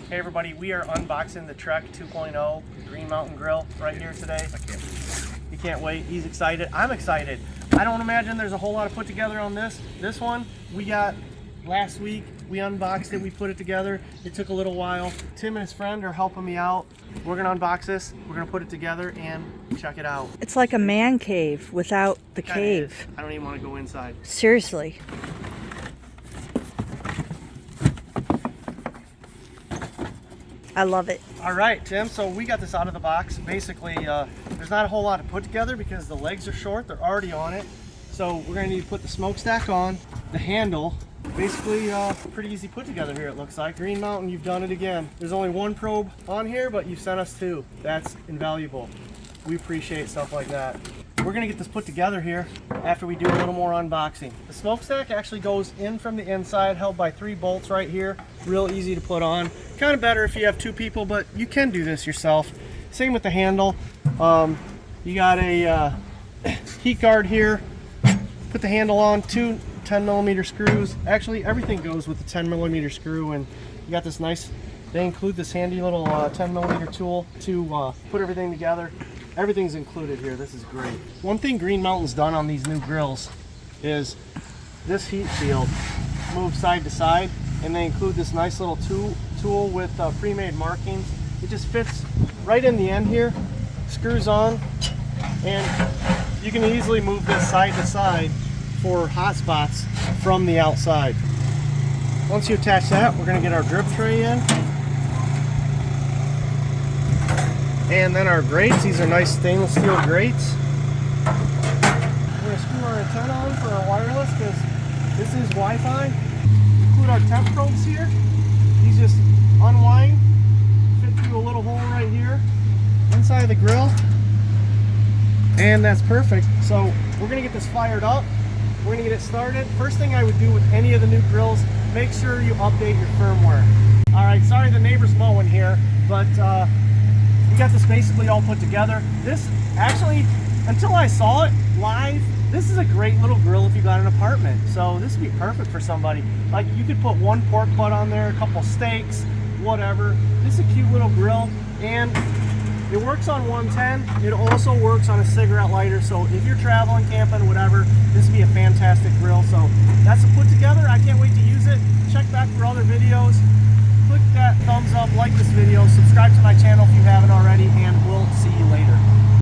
Hey everybody, we are unboxing the Trek 2.0 Green Mountain Grill right here today. I can't believe it. You can't wait. He's excited. I'm excited. I don't imagine there's a whole lot to put together on this. This one we got last week. We unboxed it. We put it together. It took a little while. Tim and his friend are helping me out. We're gonna unbox this. We're gonna put it together and check it out. It's like a man cave without the cave. I don't even want to go inside. Seriously. I love it. All right, Tim, so we got this out of the box. Basically, there's not a whole lot to put together because the legs are short. They're already on it. So we're gonna need to put the smokestack on, the handle. Basically, pretty easy put together here, it looks like. Green Mountain, you've done it again. There's only one probe on here, but you've sent us two. That's invaluable. We appreciate stuff like that. We're gonna get this put together here after we do a little more unboxing. The smokestack actually goes in from the inside, held by 3 bolts right here. Real easy to put on. Kind of better if you have 2 people, but you can do this yourself. Same with the handle. You got a heat guard here. Put the handle on, 2 10mm screws. Actually, everything goes with the 10mm screw, and you got this nice, they include this handy little 10mm tool to put everything together. Everything's included here. This is great. One thing Green Mountain's done on these new grills is this heat shield moves side to side, and they include this nice little tool with pre-made markings. It just fits right in the end here, screws on, and you can easily move this side to side for hot spots from the outside. Once you attach that, we're going to get our drip tray in. And then our grates. These are nice stainless steel grates. We're going to screw our antenna on for our wireless because this is Wi-Fi. Include our temp probes here. These just unwind, fit through a little hole right here inside of the grill. And that's perfect. So we're going to get this fired up. We're going to get it started. First thing I would do with any of the new grills, make sure you update your firmware. All right, sorry the neighbor's mowing here, but we got this basically all put together. This actually, until I saw it live, this is a great little grill if you got an apartment. So this would be perfect for somebody. Like you could put 1 pork butt on there, a couple steaks, whatever. This is a cute little grill, and it works on 110. It also works on a cigarette lighter. So if you're traveling, camping, whatever, this would be a fantastic grill. So that's a put together. I can't wait to use it. Check back for other videos. Click that thumbs up, like this video, subscribe to my channel if you haven't already, and we'll see you later.